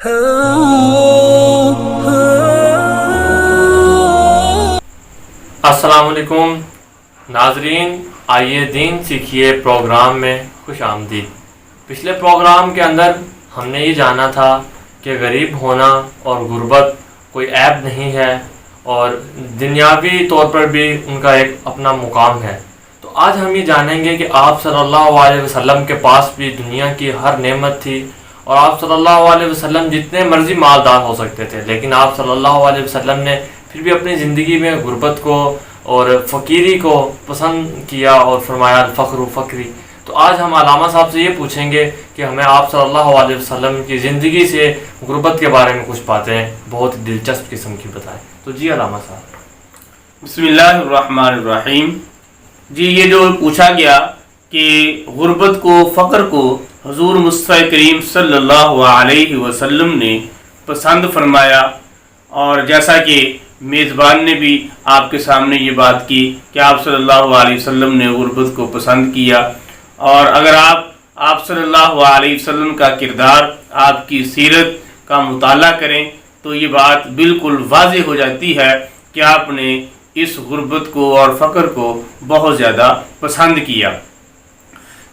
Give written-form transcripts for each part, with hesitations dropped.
السلام علیکم ناظرین، آئیے دین سیکھیے پروگرام میں خوش آمدید۔ پچھلے پروگرام کے اندر ہم نے یہ جانا تھا کہ غریب ہونا اور غربت کوئی عیب نہیں ہے اور دنیاوی طور پر بھی ان کا ایک اپنا مقام ہے۔ تو آج ہم یہ جانیں گے کہ آپ صلی اللہ علیہ وسلم کے پاس بھی دنیا کی ہر نعمت تھی اور آپ صلی اللہ علیہ وسلم جتنے مرضی مالدار ہو سکتے تھے، لیکن آپ صلی اللہ علیہ وسلم نے پھر بھی اپنی زندگی میں غربت کو اور فقیری کو پسند کیا اور فرمایا الفقر فقری۔ تو آج ہم علامہ صاحب سے یہ پوچھیں گے کہ ہمیں آپ صلی اللہ علیہ وسلم کی زندگی سے غربت کے بارے میں کچھ باتیں بہت دلچسپ قسم کی بتائیں۔ تو جی علامہ صاحب۔ بسم اللہ الرحمن الرحیم۔ جی یہ جو پوچھا گیا کہ غربت کو، فقر کو حضور مصطفیٰ کریم صلی اللہ علیہ وسلم نے پسند فرمایا، اور جیسا کہ میزبان نے بھی آپ کے سامنے یہ بات کی کہ آپ صلی اللہ علیہ وسلم نے غربت کو پسند کیا، اور اگر آپ صلی اللہ علیہ وسلم کا کردار، آپ کی سیرت کا مطالعہ کریں تو یہ بات بالکل واضح ہو جاتی ہے کہ آپ نے اس غربت کو اور فقر کو بہت زیادہ پسند کیا۔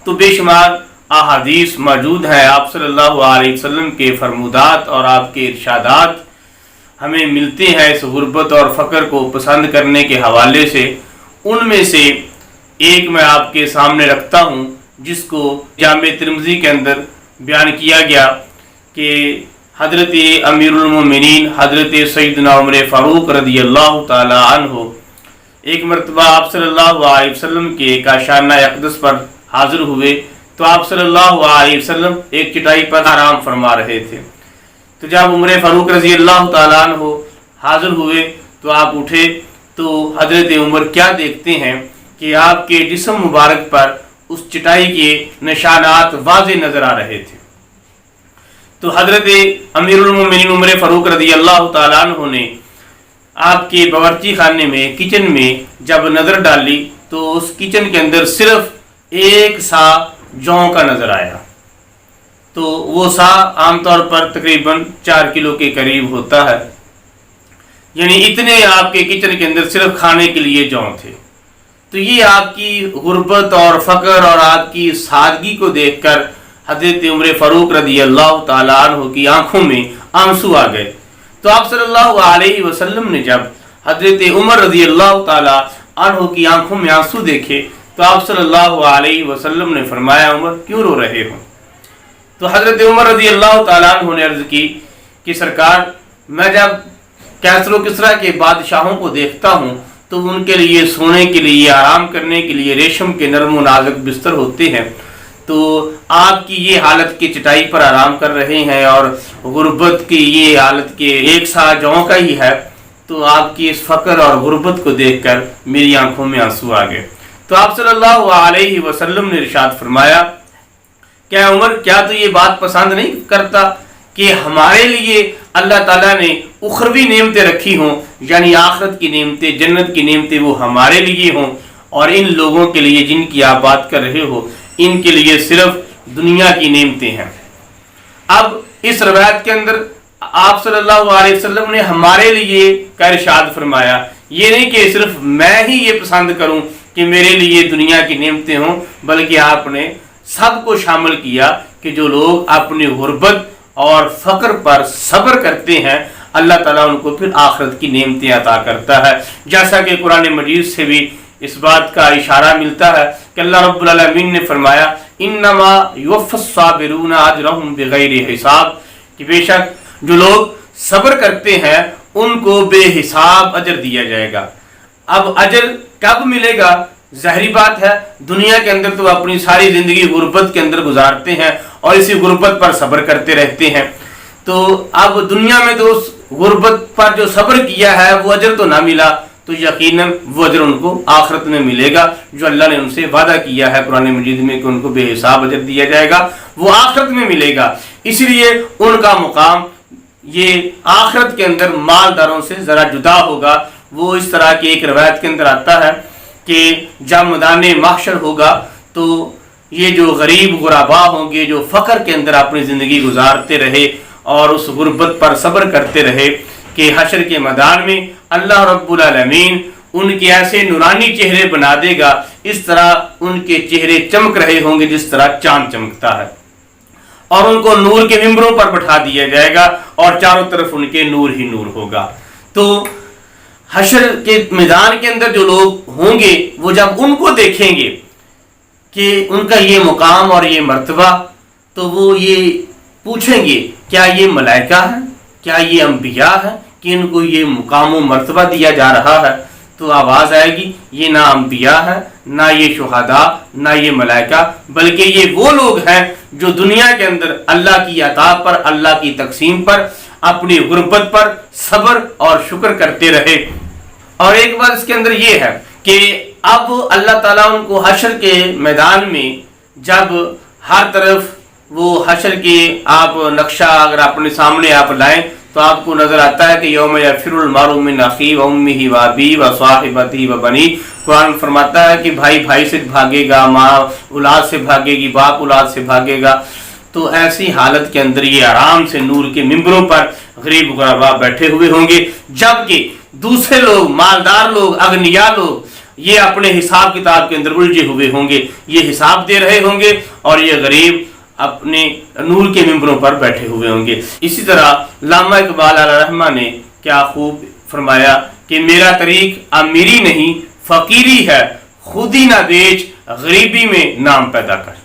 تو بے شمار احادیث موجود ہیں، آپ صلی اللہ علیہ وسلم کے فرمودات اور آپ کے ارشادات ہمیں ملتے ہیں اس غربت اور فقر کو پسند کرنے کے حوالے سے۔ ان میں سے ایک میں آپ کے سامنے رکھتا ہوں جس کو جامع ترمذی کے اندر بیان کیا گیا کہ حضرت امیر المومنین حضرت سیدنا عمر فاروق رضی اللہ تعالی عنہ ایک مرتبہ آپ صلی اللہ علیہ وسلم کے کاشانہ اقدس پر حاضر ہوئے، تو آپ صلی اللہ علیہ وسلم ایک چٹائی پر آرام فرما رہے تھے۔ تو جب عمر فاروق رضی اللہ تعالیٰ عنہ حاضر ہوئے تو آپ اٹھے، تو حضرت عمر کیا دیکھتے ہیں کہ آپ کے جسم مبارک پر اس چٹائی کے نشانات واضح نظر آ رہے تھے۔ تو حضرت امیر المومنین عمر فاروق رضی اللہ تعالیٰ عنہ نے آپ کے باورچی خانے میں، کچن میں جب نظر ڈالی تو اس کچن کے اندر صرف ایک سا جوں کا نظر آیا۔ تو وہ سا عام طور پر تقریباً 4 کلو کے قریب ہوتا ہے، یعنی اتنے آپ کے کچن کے اندر صرف کھانے کے لیے جوں تھے۔ تو یہ آپ کی غربت اور فقر اور آپ کی سادگی کو دیکھ کر حضرت عمر فاروق رضی اللہ تعالیٰ عنہ کی آنکھوں میں آنسو آ گئے۔ تو آپ صلی اللہ علیہ وسلم نے جب حضرت عمر رضی اللہ تعالیٰ عنہ کی آنکھوں میں آنسو دیکھے تو آپ صلی اللہ علیہ وسلم نے فرمایا عمر کیوں رو رہے ہو؟ تو حضرت عمر رضی اللہ تعالیٰ عنہ نے عرض کی کہ سرکار، میں جب کیسر و کسریٰ کے بادشاہوں کو دیکھتا ہوں تو ان کے لیے سونے کے لیے، آرام کرنے کے لیے ریشم کے نرم و نازک بستر ہوتے ہیں، تو آپ کی یہ حالت کی چٹائی پر آرام کر رہے ہیں اور غربت کی یہ حالت کے ایک سا جوں کا ہی ہے، تو آپ کی اس فقر اور غربت کو دیکھ کر میری آنکھوں میں آنسو آ گئے۔ تو آپ صلی اللہ علیہ وسلم نے ارشاد فرمایا کیا عمر، کیا تو یہ بات پسند نہیں کرتا کہ ہمارے لیے اللہ تعالیٰ نے اخروی نعمتیں رکھی ہوں، یعنی آخرت کی نعمتیں، جنت کی نعمتیں وہ ہمارے لیے ہوں، اور ان لوگوں کے لیے جن کی آپ بات کر رہے ہو ان کے لیے صرف دنیا کی نعمتیں ہیں۔ اب اس روایت کے اندر آپ صلی اللہ علیہ وسلم نے ہمارے لیے کا ارشاد فرمایا، یہ نہیں کہ صرف میں ہی یہ پسند کروں کہ میرے لیے دنیا کی نعمتیں ہوں، بلکہ آپ نے سب کو شامل کیا کہ جو لوگ اپنی غربت اور فقر پر صبر کرتے ہیں اللہ تعالیٰ ان کو پھر آخرت کی نعمتیں عطا کرتا ہے، جیسا کہ قرآن مجید سے بھی اس بات کا اشارہ ملتا ہے کہ اللہ رب العالمین نے فرمایا انما یوفی الصابرون اجرهم بغیر حساب، کہ بے شک جو لوگ صبر کرتے ہیں ان کو بے حساب اجر دیا جائے گا۔ اب اجر کب ملے گا؟ ظاہری بات ہے دنیا کے اندر تو اپنی ساری زندگی غربت کے اندر گزارتے ہیں اور اسی غربت پر صبر کرتے رہتے ہیں، تو اب دنیا میں تو اس غربت پر جو صبر کیا ہے وہ اجر تو نہ ملا، تو یقیناً وہ اجر ان کو آخرت میں ملے گا جو اللہ نے ان سے وعدہ کیا ہے قرآن مجید میں کہ ان کو بے حساب اجر دیا جائے گا، وہ آخرت میں ملے گا۔ اسی لیے ان کا مقام یہ آخرت کے اندر مالداروں سے ذرا جدا ہوگا۔ وہ اس طرح کی ایک روایت کے اندر آتا ہے کہ جب میدان محشر ہوگا تو یہ جو غریب غربا ہوں گے جو فقر کے اندر اپنی زندگی گزارتے رہے اور اس غربت پر صبر کرتے رہے کہ حشر کے میدان میں اللہ رب العالمین ان کے ایسے نورانی چہرے بنا دے گا، اس طرح ان کے چہرے چمک رہے ہوں گے جس طرح چاند چمکتا ہے، اور ان کو نور کے ممبروں پر بٹھا دیا جائے گا اور چاروں طرف ان کے نور ہی نور ہوگا۔ تو حشر کے میدان کے اندر جو لوگ ہوں گے وہ جب ان کو دیکھیں گے کہ ان کا یہ مقام اور یہ مرتبہ، تو وہ یہ پوچھیں گے کیا یہ ملائکہ ہے، کیا یہ انبیاء ہے کہ ان کو یہ مقام و مرتبہ دیا جا رہا ہے؟ تو آواز آئے گی یہ نہ انبیاء ہے، نہ یہ شہداء، نہ یہ ملائکہ، بلکہ یہ وہ لوگ ہیں جو دنیا کے اندر اللہ کی عطا پر، اللہ کی تقسیم پر، اپنی غربت پر صبر اور شکر کرتے رہے۔ اور ایک بات اس کے اندر یہ ہے کہ اب اللہ تعالیٰ ان کو حشر کے میدان میں جب ہر طرف وہ حشر کے آپ نقشہ اگر اپنے سامنے آپ لائیں تو آپ کو نظر آتا ہے کہ یوم یفر المرء من اخیہ و امہ و ابیہ و صاحبتہ و بنیہ، قرآن فرماتا ہے کہ بھائی بھائی سے بھاگے گا، ماں اولاد سے بھاگے گی، باپ اولاد سے بھاگے گا۔ تو ایسی حالت کے اندر یہ آرام سے نور کے ممبروں پر غریب غربا بیٹھے ہوئے ہوں گے، جبکہ دوسرے لوگ، مالدار لوگ، اغنیاء لوگ یہ اپنے حساب کتاب کے اندر الجھے ہوئے ہوں گے، یہ حساب دے رہے ہوں گے اور یہ غریب اپنے نور کے ممبروں پر بیٹھے ہوئے ہوں گے۔ اسی طرح علامہ اقبال علیہ رحمہ نے کیا خوب فرمایا کہ میرا طریق امیری نہیں فقیری ہے، خود ہی نہ بیچ غریبی میں نام پیدا کر۔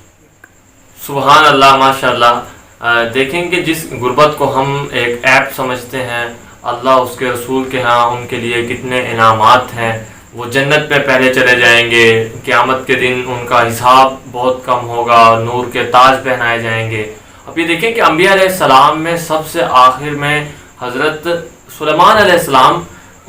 سبحان اللہ، ماشاء اللہ۔ دیکھیں کہ جس غربت کو ہم ایک عیب سمجھتے ہیں، اللہ اس کے رسول کے ہاں ان کے لیے کتنے انعامات ہیں۔ وہ جنت پہ پہلے چلے جائیں گے، قیامت کے دن ان کا حساب بہت کم ہوگا، نور کے تاج پہنائے جائیں گے۔ اب یہ دیکھیں کہ انبیاء علیہ السلام میں سب سے آخر میں حضرت سلیمان علیہ السلام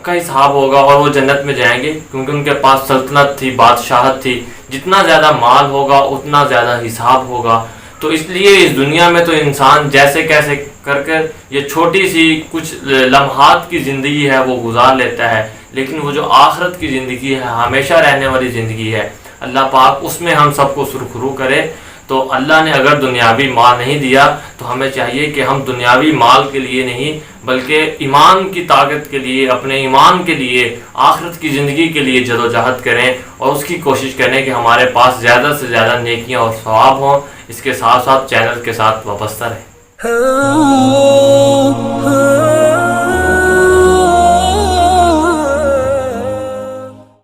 کا حساب ہوگا اور وہ جنت میں جائیں گے، کیونکہ ان کے پاس سلطنت تھی، بادشاہت تھی، جتنا زیادہ مال ہوگا اتنا زیادہ حساب ہوگا۔ تو اس لیے اس دنیا میں تو انسان جیسے کیسے کر یہ چھوٹی سی کچھ لمحات کی زندگی ہے وہ گزار لیتا ہے، لیکن وہ جو آخرت کی زندگی ہے، ہمیشہ رہنے والی زندگی ہے، اللہ پاک اس میں ہم سب کو سرخرو کرے۔ تو اللہ نے اگر دنیاوی مال نہیں دیا تو ہمیں چاہیے کہ ہم دنیاوی مال کے لیے نہیں بلکہ ایمان کی طاقت کے لیے، اپنے ایمان کے لیے، آخرت کی زندگی کے لیے جدوجہد کریں اور اس کی کوشش کریں کہ ہمارے پاس زیادہ سے زیادہ نیکیاں اور ثواب ہوں۔ اس کے ساتھ ساتھ چینل کے ساتھ وابستہ رہیں۔